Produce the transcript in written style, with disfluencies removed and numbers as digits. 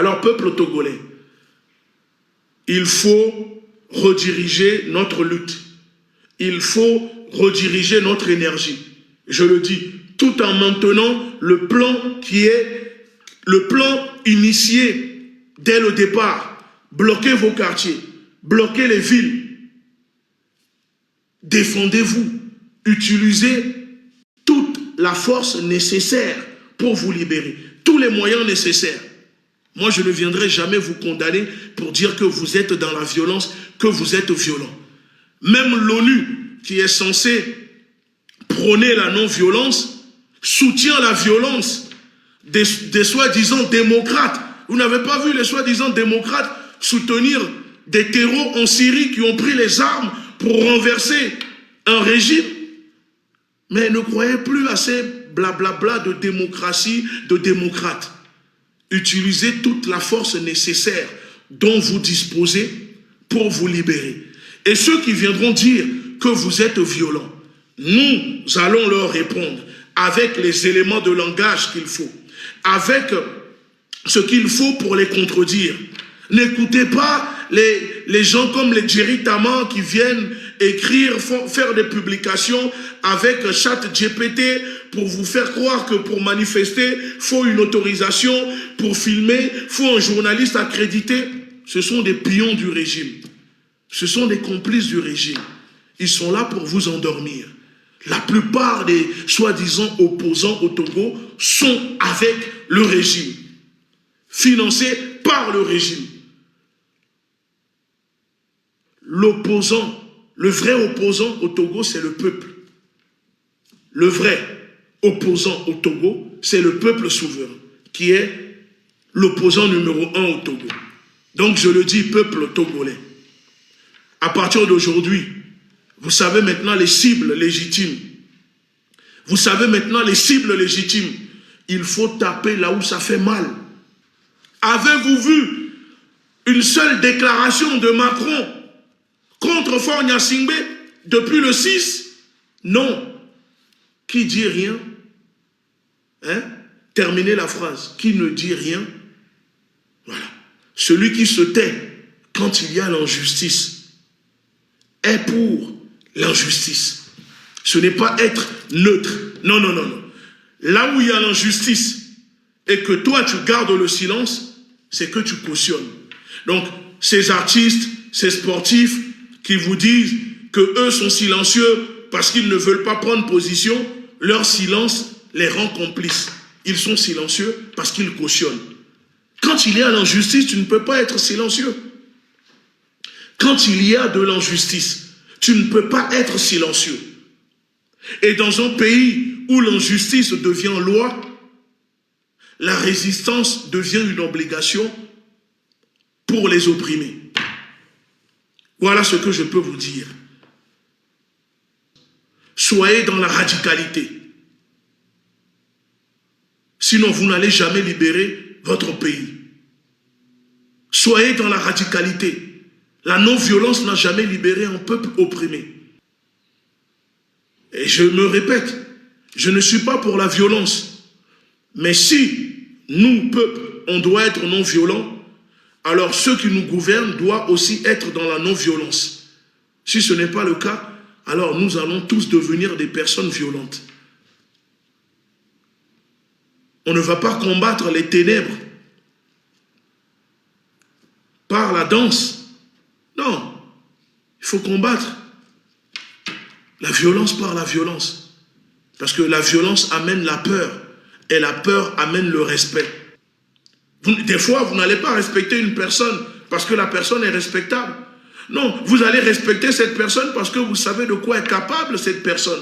Alors, peuple togolais, il faut rediriger notre lutte. Il faut rediriger notre énergie. Je le dis, tout en maintenant le plan qui est le plan initié dès le départ. Bloquez vos quartiers, bloquez les villes. Défendez-vous. Utilisez toute la force nécessaire pour vous libérer. Tous les moyens nécessaires. Moi, je ne viendrai jamais vous condamner pour dire que vous êtes dans la violence, que vous êtes violent. Même l'ONU, qui est censée prôner la non-violence, soutient la violence des soi-disant démocrates. Vous n'avez pas vu les soi-disant démocrates soutenir des terreaux en Syrie qui ont pris les armes pour renverser un régime? Mais ne croyez plus à ces blablabla de démocratie, de démocrates. Utilisez toute la force nécessaire dont vous disposez pour vous libérer. Et ceux qui viendront dire que vous êtes violents, nous allons leur répondre avec les éléments de langage qu'il faut, avec ce qu'il faut pour les contredire. N'écoutez pas les gens comme les Jerry Tama qui viennent écrire, faire des publications avec ChatGPT pour vous faire croire que pour manifester, il faut une autorisation, pour filmer, il faut un journaliste accrédité. Ce sont des pions du régime. Ce sont des complices du régime. Ils sont là pour vous endormir. La plupart des soi-disant opposants au Togo sont avec le régime, financés par le régime. L'opposant, le vrai opposant au Togo, c'est le peuple. Le vrai opposant au Togo, c'est le peuple souverain, qui est l'opposant numéro 1 au Togo. Donc je le dis, peuple togolais, à partir d'aujourd'hui, vous savez maintenant les cibles légitimes. Vous savez maintenant les cibles légitimes. Il faut taper là où ça fait mal. Avez-vous vu une seule déclaration de Macron contre Faure Gnassingbé depuis le 6? Non. Qui dit rien? Hein? Terminez la phrase. Qui ne dit rien? Voilà. Celui qui se tait quand il y a l'injustice est pour l'injustice. Ce n'est pas être neutre. Non, non, non, non. Là où il y a l'injustice et que toi tu gardes le silence, c'est que tu cautionnes. Donc, ces artistes, ces sportifs qui vous disent que eux sont silencieux parce qu'ils ne veulent pas prendre position, leur silence les rend complices. Ils sont silencieux parce qu'ils cautionnent. Quand il y a l'injustice, tu ne peux pas être silencieux. Quand il y a de l'injustice, tu ne peux pas être silencieux. Et dans un pays où l'injustice devient loi, la résistance devient une obligation pour les opprimés. Voilà ce que je peux vous dire. Soyez dans la radicalité. Sinon, vous n'allez jamais libérer votre pays. Soyez dans la radicalité. La non-violence n'a jamais libéré un peuple opprimé. Et je me répète, je ne suis pas pour la violence. Mais si nous, peuple, on doit être non-violents, alors ceux qui nous gouvernent doivent aussi être dans la non-violence. Si ce n'est pas le cas, alors nous allons tous devenir des personnes violentes. On ne va pas combattre les ténèbres par la danse. Non, il faut combattre la violence par la violence. Parce que la violence amène la peur. Et la peur amène le respect. Des fois, vous n'allez pas respecter une personne parce que la personne est respectable. Non, vous allez respecter cette personne parce que vous savez de quoi est capable cette personne.